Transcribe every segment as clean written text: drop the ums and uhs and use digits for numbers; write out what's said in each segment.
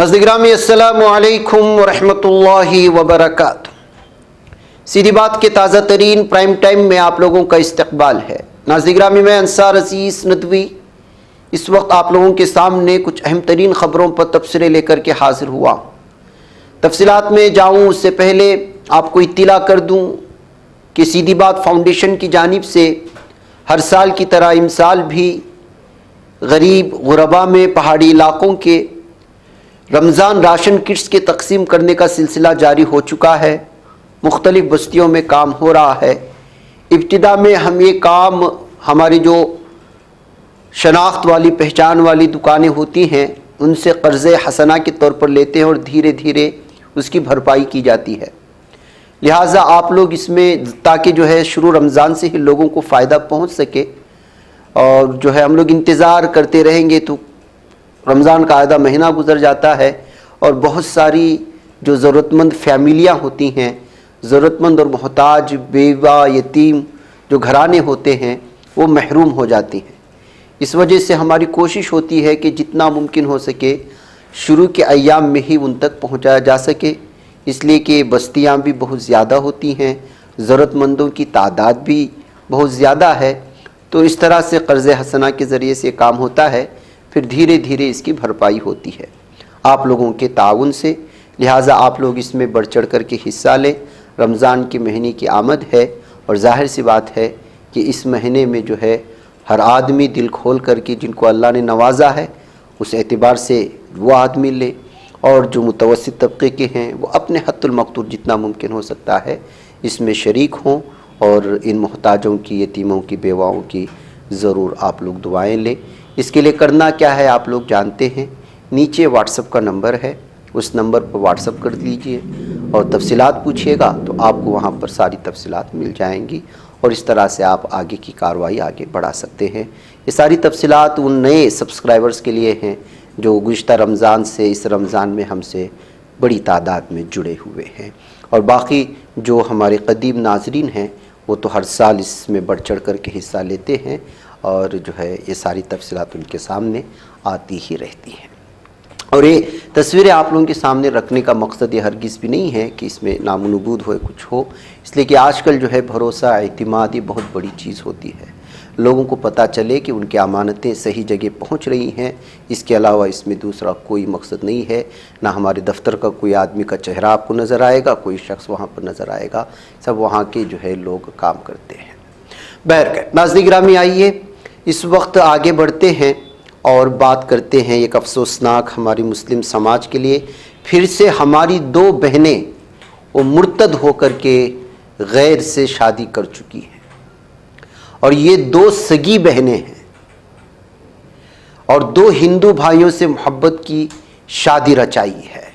नाज़रीन अस्सलामु अलैकुम वरहमतुल्लाहि वबरकातुहू। सीधी बात के ताज़ा तरीन प्राइम टाइम में आप लोगों का इस्तकबाल है। नाज़रीन मैं अंसार अज़ीज़ नदवी इस वक्त आप लोगों के सामने कुछ अहम तरीन ख़बरों पर तबसरे लेकर के हाजिर हुआ। तफसीलात में जाऊँ उससे पहले आपको इत्तिला कर दूँ कि सीधी बात फाउंडेशन की जानिब से हर साल की तरह इमसाल भी गरीब गुरबा में पहाड़ी इलाक़ों के रमज़ान राशन किट्स के तकसीम करने का सिलसिला जारी हो चुका है। मुख्तलिफ़ बस्तियों में काम हो रहा है। इब्तिदा में हम ये काम हमारी जो शनाख्त वाली पहचान वाली दुकानें होती हैं उनसे कर्ज़े हसना के तौर पर लेते हैं और धीरे धीरे उसकी भरपाई की जाती है। लिहाजा आप लोग इसमें ताकि जो है शुरू रमज़ान से ही लोगों को फ़ायदा पहुंच सके और जो है हम लोग इंतज़ार करते रहेंगे तो रमज़ान का आधा महीना गुजर जाता है और बहुत सारी जो ज़रूरतमंद फैमिलियाँ होती हैं, ज़रूरतमंद और मोहताज बेवा यतीम जो घराने होते हैं वो महरूम हो जाती हैं। इस वजह से हमारी कोशिश होती है कि जितना मुमकिन हो सके शुरू के अय्याम में ही उन तक पहुँचाया जा सके, इसलिए कि बस्तियाँ भी बहुत ज़्यादा होती हैं, ज़रूरतमंदों की तादाद भी बहुत ज़्यादा है। तो इस तरह से कर्ज़े हसना के ज़रिए से काम होता है, फिर धीरे धीरे इसकी भरपाई होती है आप लोगों के ताउन से। लिहाजा आप लोग इसमें बढ़ चढ़ कर के हिस्सा लें। रमज़ान के महीने की आमद है और ज़ाहिर सी बात है कि इस महीने में जो है हर आदमी दिल खोल कर के जिनको अल्लाह ने नवाजा है उस एतबार से वो आदमी ले और जो मुतवस्सित तबके के हैं वो अपने हद्दुल मक़दूर जितना मुमकिन हो सकता है इसमें शरीक हों और इन मोहताजों की यतीमों की बेवाओं की ज़रूर आप लोग दुआएं लें। इसके लिए करना क्या है आप लोग जानते हैं, नीचे व्हाट्सएप का नंबर है, उस नंबर पर व्हाट्सएप कर लीजिए और तफसीलात पूछिएगा तो आपको वहाँ पर सारी तफसीलात मिल जाएंगी और इस तरह से आप आगे की कार्रवाई आगे बढ़ा सकते हैं। ये सारी तफसीलात उन नए सब्सक्राइबर्स के लिए हैं जो गुज़िश्ता रमज़ान से इस रमज़ान में हमसे बड़ी तादाद में जुड़े हुए हैं और बाकी जो हमारे कदीम नाजरीन हैं वो तो हर साल इसमें बढ़ चढ़ कर के हिस्सा लेते हैं और जो है ये सारी तफसीलात उनके सामने आती ही रहती हैं। और ये तस्वीरें आप लोगों के सामने रखने का मकसद ये हरगिज़ भी नहीं है कि इसमें नामुनबूद हो कुछ हो, इसलिए कि आजकल जो है भरोसा एतिमाद ये बहुत बड़ी चीज़ होती है। लोगों को पता चले कि उनकी अमानतें सही जगह पहुंच रही हैं, इसके अलावा इसमें दूसरा कोई मकसद नहीं है। ना हमारे दफ्तर का कोई आदमी का चेहरा आपको नज़र आएगा, कोई शख्स वहाँ पर नज़र आएगा, सब वहाँ के जो है लोग काम करते हैं। बहरकैफ नाज़रीन गिरामी आइए इस वक्त आगे बढ़ते हैं और बात करते हैं एक अफसोसनाक हमारी मुस्लिम समाज के लिए। फिर से हमारी दो बहनें वो मुर्तद होकर के गैर से शादी कर चुकी हैं और ये दो सगी बहनें हैं और दो हिंदू भाइयों से मोहब्बत की शादी रचाई है।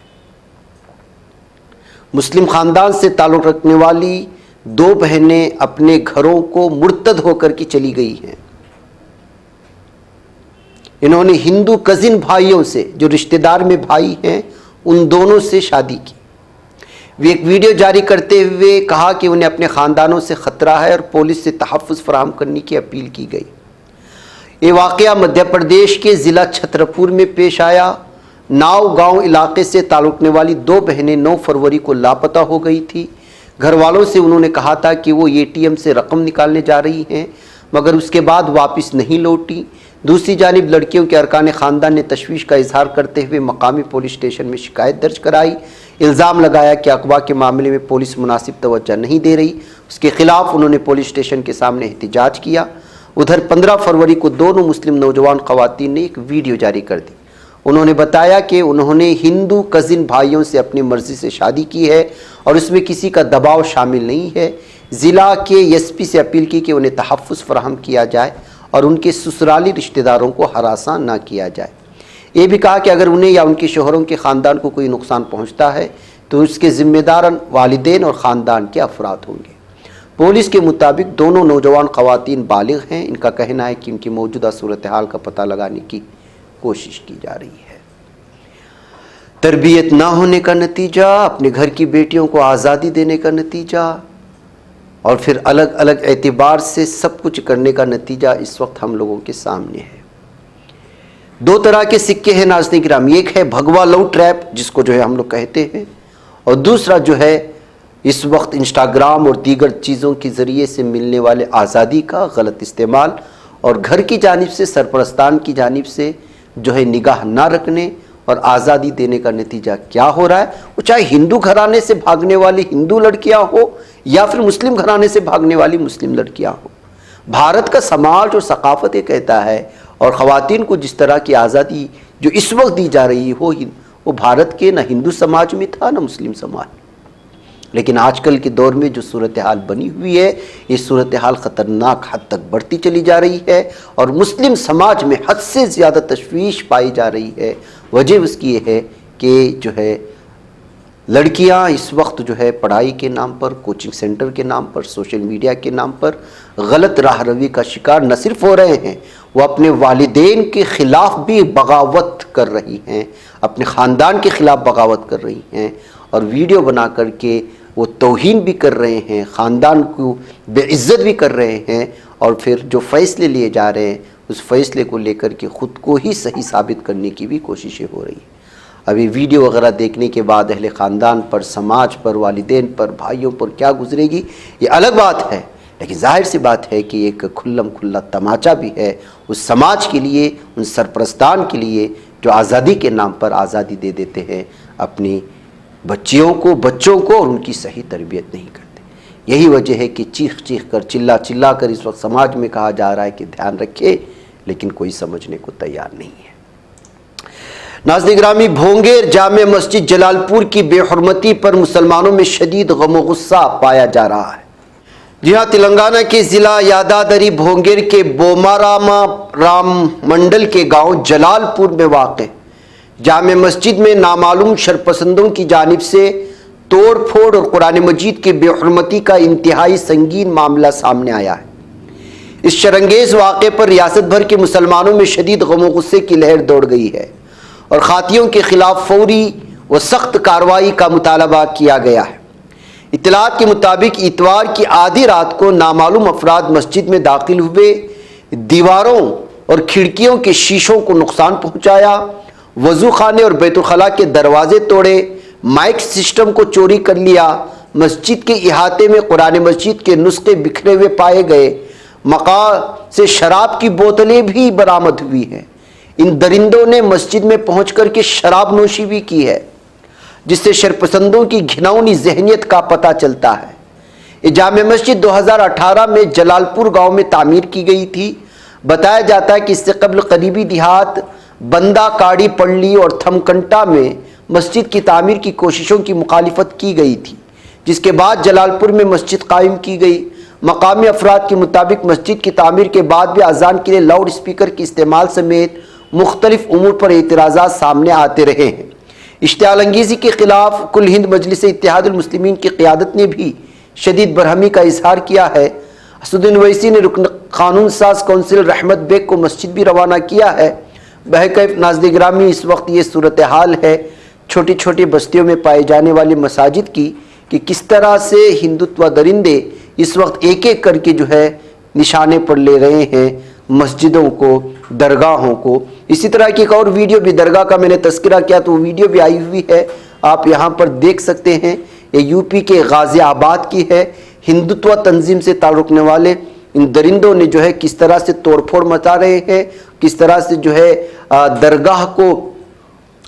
मुस्लिम ख़ानदान से ताल्लुक़ रखने वाली दो बहनें अपने घरों को मुर्तद होकर के चली गई हैं। इन्होंने हिंदू कज़िन भाइयों से जो रिश्तेदार में भाई हैं उन दोनों से शादी की। वे एक वीडियो जारी करते हुए कहा कि उन्हें अपने ख़ानदानों से ख़तरा है और पुलिस से तहफ़्फ़ुज़ फराहम करने की अपील की गई। ये वाक़या मध्य प्रदेश के ज़िला छतरपुर में पेश आया। नाव गांव इलाके से ताल्लुक़ वाली दो बहनें 9 फरवरी को लापता हो गई थी। घर वालों से उन्होंने कहा था कि वो ATM से रकम निकालने जा रही हैं मगर उसके बाद वापस नहीं लौटी। दूसरी जानिब लड़कियों के अरकान ख़ानदान ने तशवीश का इजहार करते हुए मकामी पुलिस स्टेशन में शिकायत दर्ज कराई। इल्ज़ाम लगाया कि अगवा के मामले में पुलिस मुनासिब तवज्जो नहीं दे रही। उसके ख़िलाफ़ उन्होंने पुलिस स्टेशन के सामने एहतिजाज किया। उधर 15 फरवरी को दोनों मुस्लिम नौजवान ख़वातीन ने एक वीडियो जारी कर दी। उन्होंने बताया कि उन्होंने हिंदू कज़िन भाइयों से अपनी मर्ज़ी से शादी की है और उसमें किसी का दबाव शामिल नहीं है। ज़िला के SP से अपील की कि उन्हें तहफ़्फ़ुज़ फराहम किया जाए और उनके ससुराली रिश्तेदारों को हरासा ना किया जाए। ये भी कहा कि अगर उन्हें या उनके शोहरों के ख़ानदान को कोई नुकसान पहुंचता है तो उसके ज़िम्मेदार वालिदैन और ख़ानदान के अफराद होंगे। पुलिस के मुताबिक दोनों नौजवान ख़वातीन बालिग हैं। इनका कहना है कि उनकी मौजूदा सूरत हाल का पता लगाने की कोशिश की जा रही है। तरबियत ना होने का नतीजा, अपने घर की बेटियों को आज़ादी देने का नतीजा और फिर अलग अलग एतबार से सब कुछ करने का नतीजा इस वक्त हम लोगों के सामने है। दो तरह के सिक्के हैं नाज़रीन किराम, एक है भगवा लव ट्रैप जिसको जो है हम लोग कहते हैं, और दूसरा जो है इस वक्त इंस्टाग्राम और दीगर चीज़ों के ज़रिए से मिलने वाले आज़ादी का गलत इस्तेमाल और घर की जानिब से सरपरस्तान की जानिब से जो है निगाह ना रखने और आज़ादी देने का नतीजा क्या हो रहा है। वो चाहे हिंदू घराने से भागने वाली हिंदू लड़कियां हो या फिर मुस्लिम घराने से भागने वाली मुस्लिम लड़कियां हो, भारत का समाज और सकाफत ये कहता है और ख़वातीन को जिस तरह की आज़ादी जो इस वक्त दी जा रही हो वो भारत के न हिंदू समाज में था न मुस्लिम समाज। लेकिन आजकल के दौर में जो सूरत हाल बनी हुई है, ये सूरत हाल ख़तरनाक हद तक बढ़ती चली जा रही है और मुस्लिम समाज में हद से ज़्यादा तशवीश पाई जा रही है। वजह उसकी ये है कि जो है लड़कियां इस वक्त जो है पढ़ाई के नाम पर, कोचिंग सेंटर के नाम पर, सोशल मीडिया के नाम पर गलत राह रवी का शिकार न सिर्फ हो रहे हैं, वो अपने वालिदैन के ख़िलाफ़ भी बगावत कर रही हैं, अपने ख़ानदान के ख़िलाफ़ बगावत कर रही हैं और वीडियो बना करके वो तौहीन भी कर रहे हैं, ख़ानदान को बेइज्जत भी कर रहे हैं और फिर जो फ़ैसले लिए जा रहे हैं उस फ़ैसले को लेकर के ख़ुद को ही सही साबित करने की भी कोशिशें हो रही हैं। अभी वीडियो वगैरह देखने के बाद अहले ख़ानदान पर, समाज पर, वालिदैन पर, भाइयों पर क्या गुजरेगी ये अलग बात है, लेकिन जाहिर सी बात है कि एक खुल्लम खुल्ला तमाचा भी है उस समाज के लिए, उन सरपरस्तान के लिए जो आज़ादी के नाम पर आज़ादी दे देते हैं अपनी बच्चियों को और उनकी सही तरबियत नहीं करते। यही वजह है कि चीख चीख कर, चिल्ला चिल्ला कर इस वक्त समाज में कहा जा रहा है कि ध्यान रखे, लेकिन कोई समझने को तैयार नहीं है। नाज़रीन गिरामी, भोंगेर जामे मस्जिद जलालपुर की बेहुरमती पर मुसलमानों में शदीद गम गुस्सा पाया जा रहा है। जी हाँ, तेलंगाना के ज़िला यादादरी भोंगेर के बोमारामा राम मंडल के गांव जलालपुर में वाक़े जामे मस्जिद में नामालूम शरपसंदों की जानिब से तोड़ फोड़ और कुरान मजीद की बेहुरमती का इंतहाई संगीन मामला सामने आया है। इस शरंगेज़ वाक़े पर रियासत भर के मुसलमानों में शदीद गम गुस्से की लहर दौड़ गई है और खातियों के खिलाफ फौरी व सख्त कार्रवाई का मुतालबा किया गया है। इत्तलात के मुताबिक इतवार की आधी रात को नामालूम अफराद मस्जिद में दाखिल हुए, दीवारों और खिड़कियों के शीशों को नुकसान पहुंचाया, वजू खाने और बैतुलखला के दरवाजे तोड़े, माइक सिस्टम को चोरी कर लिया, मस्जिद के इहाते में कुरान मजीद के नुस्खे बिखरे हुए पाए गए, मका से शराब की बोतलें भी बरामद हुई हैं। इन दरिंदों ने मस्जिद में पहुंच कर के शराब नोशी भी की है, जिससे शरपसंदों की घिनौनी जहनियत का पता चलता है। ये जामे मस्जिद 2018 में जलालपुर गांव में तामीर की गई थी। बताया जाता है कि इससे कबल करीबी देहात बंदा काड़ी पल्ली और थमकंटा में मस्जिद की तामीर की कोशिशों की मुखालिफत की गई थी, जिसके बाद जलालपुर में मस्जिद कायम की गई। मकामी अफराद के मुताबिक मस्जिद की तामीर के बाद भी अजान के लिए लाउड स्पीकर के इस्तेमाल समेत मुख्तलिफ उमूर पर एतराज़ात सामने आते रहे हैं। इश्तिआल अंगेज़ी के खिलाफ कुल हिंद मजलिस इत्तेहादुल मुस्लिमीन की क़ियादत ने भी शदीद बरहमी का इजहार किया है। असदुद्दीन ओवैसी ने रुकन कानून साज कौंसिल रहमत बेग को मस्जिद भी रवाना किया है। बहरकैफ नाज़रीन गिरामी, इस वक्त ये सूरत हाल है छोटी छोटी बस्तियों में पाए जाने वाली मसाजिद की कि किस तरह से हिंदुत्व दरिंदे इस वक्त एक एक करके जो है निशाने पर ले रहे हैं मस्जिदों को, दरगाहों को। इसी तरह की एक और वीडियो भी दरगाह का मैंने तस्करा किया तो वो वीडियो भी आई हुई है, आप यहाँ पर देख सकते हैं। ये यूपी के गाज़ियाबाद की है। हिंदुत्व तंजीम से ताल्लुक़ रखने वाले इन दरिंदों ने जो है किस तरह से तोड़फोड़ मचा रहे हैं, किस तरह से जो है दरगाह को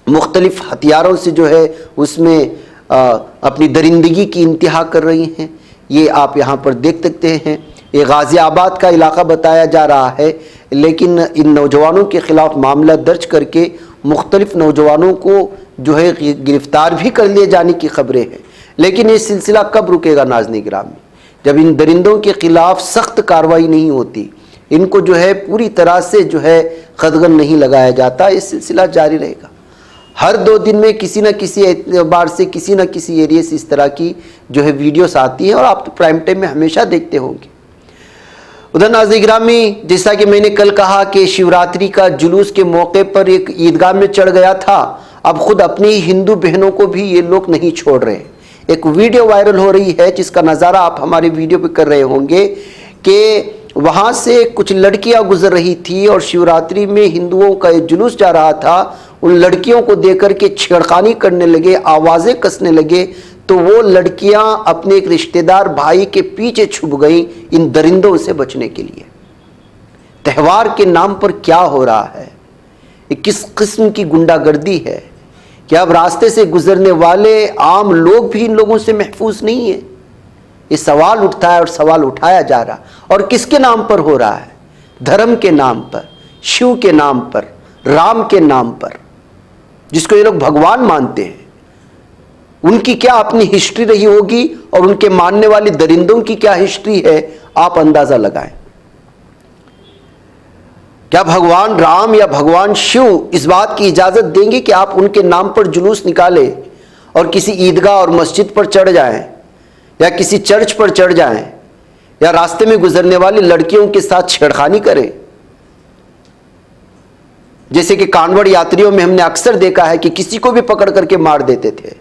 मुख्तलिफ हथियारों से जो है उसमें अपनी दरिंदगी की इंतहा कर रही हैं। ये आप यहाँ पर देख सकते हैं। ये गाज़ियाबाद का इलाका बताया जा रहा है, लेकिन इन नौजवानों के ख़िलाफ़ मामला दर्ज करके मुख्तलिफ नौजवानों को जो है गिरफ़्तार भी कर लिए जाने की खबरें हैं। लेकिन ये सिलसिला कब रुकेगा नाज़रीन गिरामी? जब इन दरिंदों के ख़िलाफ़ सख्त कार्रवाई नहीं होती, इनको जो है पूरी तरह से जो है क़दग़न नहीं लगाया जाता, ये सिलसिला जारी रहेगा। हर 2 दिन में किसी न किसी एतबार से किसी न किसी एरिए से इस तरह की जो है वीडियोस आती हैं और आप तो प्राइम टाइम में हमेशा देखते होंगे। उधर नाज़रीन गिरामी, जैसा कि मैंने कल कहा कि शिवरात्रि का जुलूस के मौके पर एक ईदगाह में चढ़ गया था, अब खुद अपनी हिंदू बहनों को भी ये लोग नहीं छोड़ रहे। एक वीडियो वायरल हो रही है जिसका नज़ारा आप हमारे वीडियो पे कर रहे होंगे कि वहाँ से कुछ लड़कियाँ गुजर रही थी और शिवरात्रि में हिंदुओं का एक जुलूस जा रहा था। उन लड़कियों को देख कर के छेड़खानी करने लगे, आवाज़ें कसने लगे, तो वो लड़कियाँ अपने एक रिश्तेदार भाई के पीछे छुप गईं इन दरिंदों से बचने के लिए। त्यौहार के नाम पर क्या हो रहा है? ये किस किस्म की गुंडागर्दी है कि अब रास्ते से गुजरने वाले आम लोग भी इन लोगों से महफूज नहीं है। ये सवाल उठता है और सवाल उठाया जा रहा, और किसके नाम पर हो रहा है? धर्म के नाम पर, शिव के नाम पर, राम के नाम पर, जिसको ये लोग भगवान मानते हैं। उनकी क्या अपनी हिस्ट्री रही होगी और उनके मानने वाले दरिंदों की क्या हिस्ट्री है, आप अंदाजा लगाएं। क्या भगवान राम या भगवान शिव इस बात की इजाजत देंगे कि आप उनके नाम पर जुलूस निकालें और किसी ईदगाह और मस्जिद पर चढ़ जाएं, या किसी चर्च पर चढ़ जाएं, या रास्ते में गुजरने वाली लड़कियों के साथ छेड़खानी करें? जैसे कि कांवड़ यात्रियों में हमने अक्सर देखा है कि किसी को भी पकड़ करके मार देते थे,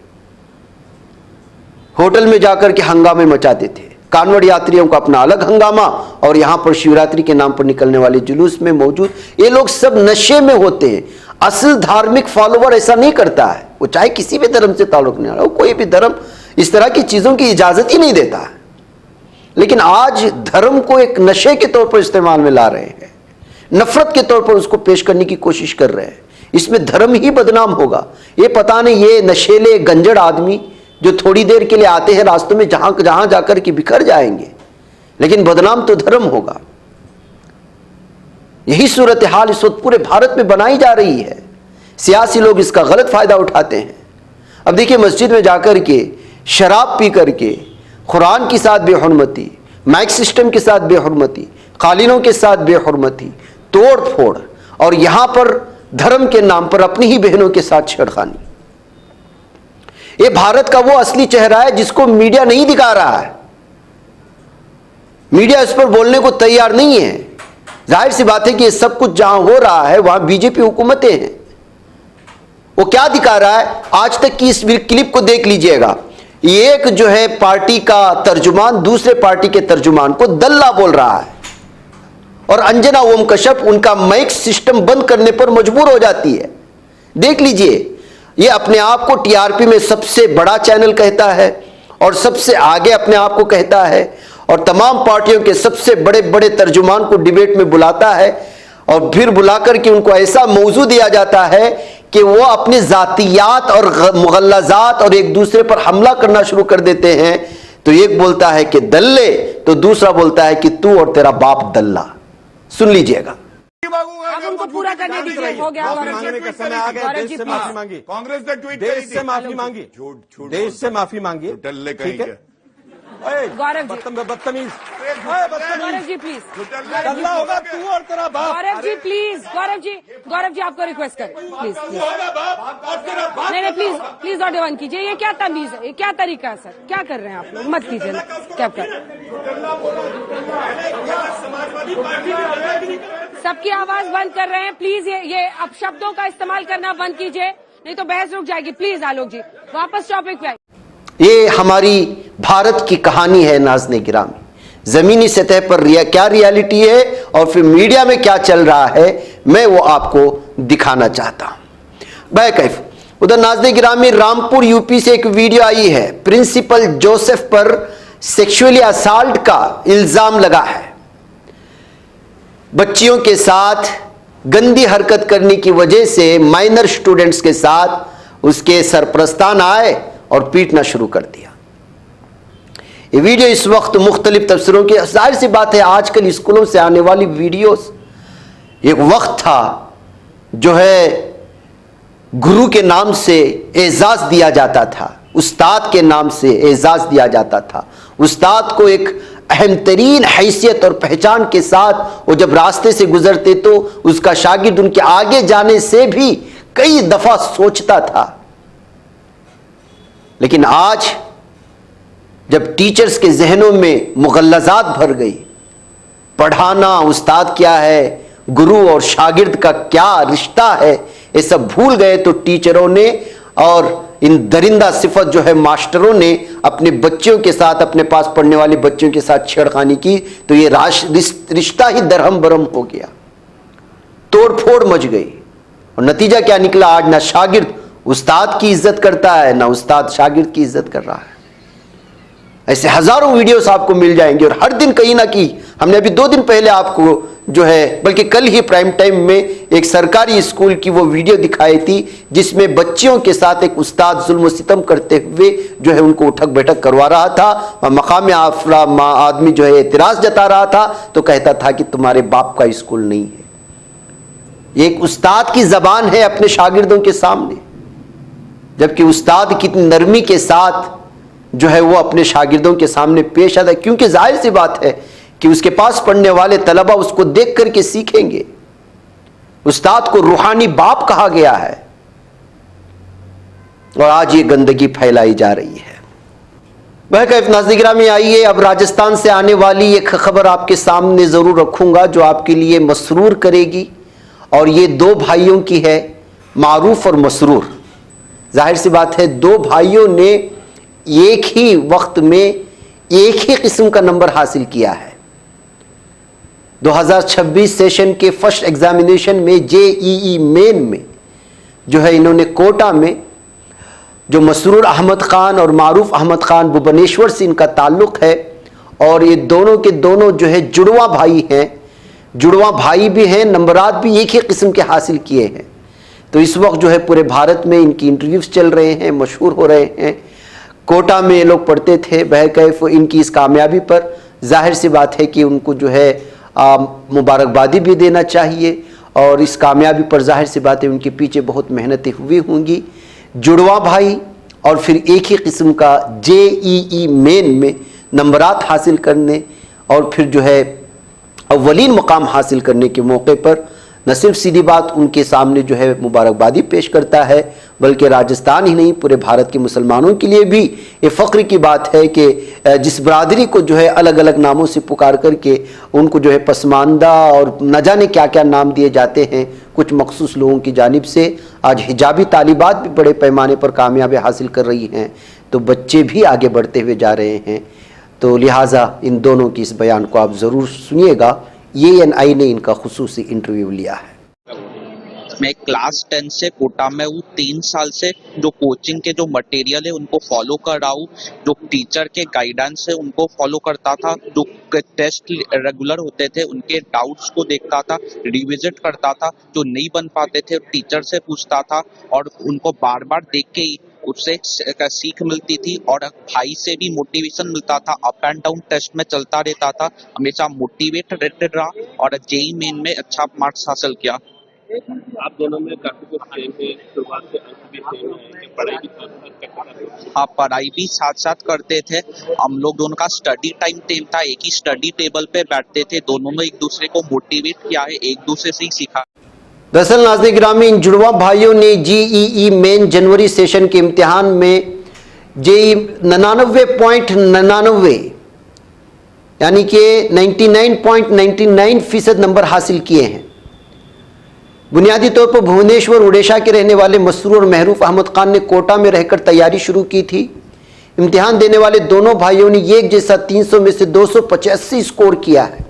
होटल में जाकर के हंगामे मचाते थे। कांवड़ यात्रियों का अपना अलग हंगामा, और यहां पर शिवरात्रि के नाम पर निकलने वाले जुलूस में मौजूद ये लोग सब नशे में होते हैं। असल धार्मिक फॉलोवर ऐसा नहीं करता है, वो चाहे किसी भी धर्म से ताल्लुक नहीं आ रहा हो, कोई भी धर्म इस तरह की चीजों की इजाजत ही नहीं देता है। लेकिन आज धर्म को एक नशे के तौर पर इस्तेमाल में ला रहे हैं, नफरत के तौर पर उसको पेश करने की कोशिश कर रहे हैं। इसमें धर्म ही बदनाम होगा। ये पता नहीं, ये नशेले गंजड़ आदमी जो थोड़ी देर के लिए आते हैं रास्तों में, जहां जाकर के बिखर जाएंगे, लेकिन बदनाम तो धर्म होगा। यही सूरत हाल इस वक्त पूरे भारत में बनाई जा रही है। सियासी लोग इसका गलत फायदा उठाते हैं। अब देखिए, मस्जिद में जाकर के शराब पी करके, कुरान के साथ बेहुरमती, माइक सिस्टम के साथ बेहुरमती, कालीनों के साथ बेहुरमती, तोड़ फोड़, और यहां पर धर्म के नाम पर अपनी ही बहनों के साथ छेड़खानी। ये भारत का वो असली चेहरा है जिसको मीडिया नहीं दिखा रहा है। मीडिया इस पर बोलने को तैयार नहीं है। जाहिर सी बात है कि ये सब कुछ जहां हो रहा है वहां बीजेपी हुकूमतें हैं। वो क्या दिखा रहा है? आज तक की इस क्लिप को देख लीजिएगा। एक जो है पार्टी का तर्जुमान दूसरे पार्टी के तर्जुमान को दल्ला बोल रहा है, और अंजना ओम कश्यप उनका माइक सिस्टम बंद करने पर मजबूर हो जाती है। देख लीजिए, ये अपने आप को टीआरपी में सबसे बड़ा चैनल कहता है और सबसे आगे अपने आप को कहता है, और तमाम पार्टियों के सबसे बड़े बड़े तर्जुमान को डिबेट में बुलाता है, और फिर बुलाकर के उनको ऐसा मौजू दिया जाता है कि वो अपने जातियात और मुगल्लजात और एक दूसरे पर हमला करना शुरू कर देते हैं। तो एक बोलता है कि दल्ले, तो दूसरा बोलता है कि तू और तेरा बाप दल्ला। सुन लीजिएगा। अब उनको पूरा करने दीजिए। हो गया मांगने का समय आ गया। देश से माफी मांगी, कांग्रेस ने ट्वीट देश से माफी मांगी, देश से माफी मांगी। डल्ले कहीं ठीक है? के। गौरव जी, बदतमीज, गौरव जी प्लीज, दल्ला होगा तू और तेरा बाप। गौरव जी प्लीज, गौरव जी आपको रिक्वेस्ट करें प्लीज, नहीं प्लीज प्लीज नॉट वन कीजिए। ये क्या तमीज है? ये क्या तरीका है सर? क्या कर रहे हैं आप लोग? मत कीजिए ना, क्या कर। सबकी आवाज बंद कर रहे हैं प्लीज। ये अपशब्दों का इस्तेमाल करना बंद कीजिए, नहीं तो बहस रुक जाएगी। प्लीज आलोक जी वापस टॉपिक पे। ये हमारी भारत की कहानी है नाज़ने गिरामी। जमीनी सतह पर क्या रियलिटी है और फिर मीडिया में क्या चल रहा है, मैं वो आपको दिखाना चाहता हूं। बैकैफ उधर नाज़ने गिरामी, रामपुर यूपी से एक वीडियो आई है। प्रिंसिपल जोसेफ पर सेक्सुअली असाल्ट का इल्जाम लगा है। बच्चियों के साथ गंदी हरकत करने की वजह से माइनर स्टूडेंट्स के साथ उसके सरपरस्तान आए और पीटना शुरू कर दिया। ये वीडियो इस वक्त मुख्तलिफ तफसीरों की, जाहिर सी बात है आजकल स्कूलों से आने वाली वीडियोस, एक वक्त था जो है गुरु के नाम से एजाज दिया जाता था, उस्ताद के नाम से एजाज दिया जाता था। उस्ताद को एक अहम तरीन हैसियत और पहचान के साथ वो जब रास्ते से गुजरते तो उसका शागिर्द उनके आगे जाने से भी कई दफा सोचता था। लेकिन आज जब टीचर्स के जहनों में मुगल्लजात भर गई, पढ़ाना उस्ताद क्या है, गुरु और शागिर्द का क्या रिश्ता है, ये सब भूल गए, तो टीचरों ने और इन दरिंदा सिफत जो है मास्टरों ने अपने बच्चों के साथ, अपने पास पढ़ने वाले बच्चों के साथ छेड़खानी की, तो ये रिश्ता ही दरहम बरहम हो गया, तोड़ फोड़ मच गई। और नतीजा क्या निकला? आज ना शागिर्द उस्ताद की इज्जत करता है, ना उस्ताद शागिर्द की इज्जत कर रहा है। ऐसे हजारों वीडियोस आपको मिल जाएंगे और हर दिन कहीं ना कहीं, हमने अभी 2 दिन पहले आपको जो है, बल्कि कल ही प्राइम टाइम में एक सरकारी स्कूल की वो वीडियो दिखाई थी जिसमें बच्चियों के साथ एक उस्ताद जुल्म सितम करते हुए जो है उनको उठक बैठक करवा रहा था और मकाम आफरा आदमी जो है एतराज जता रहा था, तो कहता था कि तुम्हारे बाप का स्कूल नहीं है। ये एक उस्ताद की जबान है अपने शागिर्दों के सामने, जबकि उस्ताद कितनी नरमी के साथ जो है वो अपने शागिर्दों के सामने पेश आता है, क्योंकि जाहिर सी बात है कि उसके पास पढ़ने वाले तलबा उसको देख करके सीखेंगे। उस्ताद को रूहानी बाप कहा गया है और आज ये गंदगी फैलाई जा रही है। वह नाज़रीन में आइए, अब राजस्थान से आने वाली एक खबर आपके सामने जरूर रखूंगा जो आपके लिए मसरूर करेगी, और ये 2 भाइयों की है, मारूफ और मसरूर। जाहिर सी बात है 2 भाइयों ने एक ही वक्त में एक ही किस्म का नंबर हासिल किया है। 2026 सेशन के फर्स्ट एग्जामिनेशन में जेईई मेन में जो है इन्होंने कोटा में, जो मसरूर अहमद खान और मारूफ अहमद खान भुवनेश्वर से इनका ताल्लुक है, और ये दोनों के दोनों जो है जुड़वा भाई हैं, जुड़वा भाई भी हैं, नंबरात भी एक ही किस्म के हासिल किए हैं। तो इस वक्त जो है पूरे भारत में इनकी इंटरव्यूज चल रहे हैं, मशहूर हो रहे हैं। कोटा में ये लोग पढ़ते थे। बहरकैफ इनकी इस कामयाबी पर जाहिर सी बात है कि उनको जो है मुबारकबादी भी देना चाहिए, और इस कामयाबी पर जाहिर सी बात है उनके पीछे बहुत मेहनतें हुई होंगी। जुड़वा भाई और फिर एक ही किस्म का जेईई मेन में नंबरात हासिल करने और फिर जो है अव्वलीन मुकाम हासिल करने के मौके पर न सिर्फ सीधी बात उनके सामने जो है मुबारकबादी पेश करता है, बल्कि राजस्थान ही नहीं पूरे भारत के मुसलमानों के लिए भी ये फ़ख्र की बात है कि जिस बरादरी को जो है अलग अलग नामों से पुकार करके उनको जो है पसमानदा और न जाने क्या क्या नाम दिए जाते हैं कुछ मखसूस लोगों की जानिब से, आज हिजाबी तालिबात भी बड़े पैमाने पर कामयाबी हासिल कर रही हैं, तो बच्चे भी आगे बढ़ते हुए जा रहे हैं। तो लिहाजा इन दोनों की इस बयान को आप ज़रूर सुनिएगा। ANI ने इनका खुसूसी इंटरव्यू लिया है। मैं क्लास 10 से कोटा में हूँ। 3 साल से जो कोचिंग के जो मटेरियल है उनको फॉलो कर रहा हूँ, जो टीचर के गाइडेंस है उनको फॉलो करता था, जो टेस्ट रेगुलर होते थे उनके डाउट्स को देखता था, रिविजिट करता था, जो नहीं बन पाते थे टीचर से पूछता था और उनको बार बार देख के ही उससे सीख मिलती थी और भाई से भी मोटिवेशन मिलता था। अप एंड डाउन टेस्ट में चलता रहता था, हमेशा मोटिवेटेड रहा और जेईई मेन में अच्छा मार्क्स हासिल किया। आप दोनों में काफी कुछ सेम है, शुरुआत से अंत भी सेम है, पढ़ाई भी साथ साथ करते थे। हाँ, पढ़ाई भी साथ साथ करते थे। हम लोग दोनों का स्टडी टाइम टेम था, एक ही स्टडी टेबल पे बैठते थे, दोनों ने एक दूसरे को मोटिवेट किया है, एक दूसरे से ही सीखा। दरअसल नाज़रीन गिरामी, इन जुड़वा भाइयों ने जेईई मेन जनवरी सेशन के इम्तिहान में जेईई 99.99 यानी कि 99.99% नंबर हासिल किए हैं। बुनियादी तौर पर भुवनेश्वर उड़ीसा के रहने वाले मसरूर और महरूफ अहमद खान ने कोटा में रहकर तैयारी शुरू की थी। इम्तिहान देने वाले दोनों भाइयों ने एक जैसा 300 में से 285 स्कोर किया है।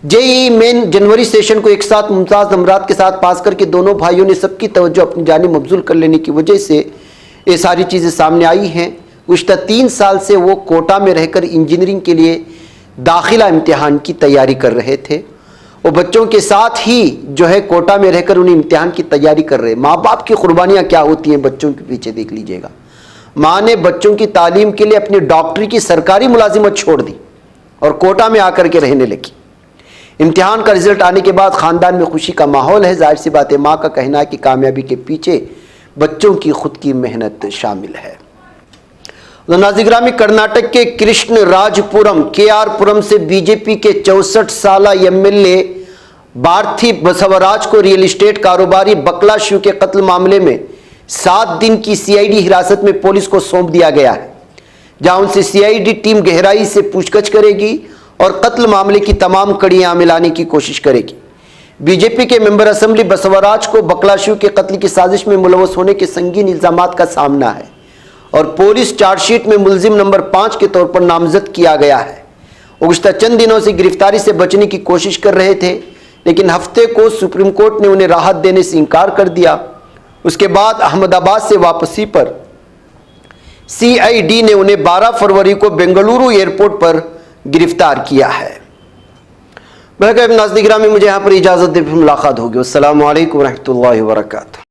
जेईई मेन जनवरी सेशन को एक साथ मुमताज नंबरात के साथ पास करके दोनों भाइयों ने सबकी तवज्जो अपनी जानिब मबजूल कर लेने की वजह से ये सारी चीज़ें सामने आई हैं। गुज़श्ता 3 साल से वो कोटा में रहकर इंजीनियरिंग के लिए दाखिला इम्तिहान की तैयारी कर रहे थे। वो बच्चों के साथ ही जो है कोटा में रहकर उन्हें इम्तिहान की तैयारी कर रहे। माँ बाप की कुर्बानियाँ क्या होती हैं बच्चों के पीछे, देख लीजिएगा। माँ ने बच्चों की तालीम के लिए अपनी डॉक्टरी की सरकारी मुलाजिमत छोड़ दी और कोटा में आकर के रहने लगी। इम्तिहान का रिजल्ट आने के बाद ख़ानदान में खुशी का माहौल है। जाहिर सी बात है, माँ का कहना है कि कामयाबी के पीछे बच्चों की खुद की मेहनत शामिल है। नाज़रीन, कर्नाटक के कृष्ण राजपुरम KR पुरम से बीजेपी के 64 साला MLA भारती बसवराज को रियल एस्टेट कारोबारी बकला शिव के कत्ल मामले में 7 दिन की CID हिरासत में पुलिस को सौंप दिया गया है, जहां उनसे CID टीम गहराई से पूछताछ करेगी और कत्ल मामले की तमाम कड़ियां मिलाने की कोशिश करेगी। बीजेपी के मेंबर असेंबली बसवराज को बकलाशिव के कत्ल की साजिश में मुलवस होने के संगीन इल्जामात का सामना है और पुलिस चार्जशीट में मुलजिम नंबर 5 के तौर पर नामजद किया गया है। गुज़श्ता चंद दिनों से गिरफ्तारी से बचने की कोशिश कर रहे थे, लेकिन हफ्ते को सुप्रीम कोर्ट ने उन्हें राहत देने से इनकार कर दिया। उसके बाद अहमदाबाद से वापसी पर CID ने उन्हें 12 फरवरी को बेंगलुरु एयरपोर्ट पर गिरफ्तार किया है। नाज़रीन गिरामी, मुझे यहाँ पर इजाज़त दे, फिर मुलाकात होगी। अस्सलामु अलैकुम व रहमतुल्लाहि व बरकातुहू।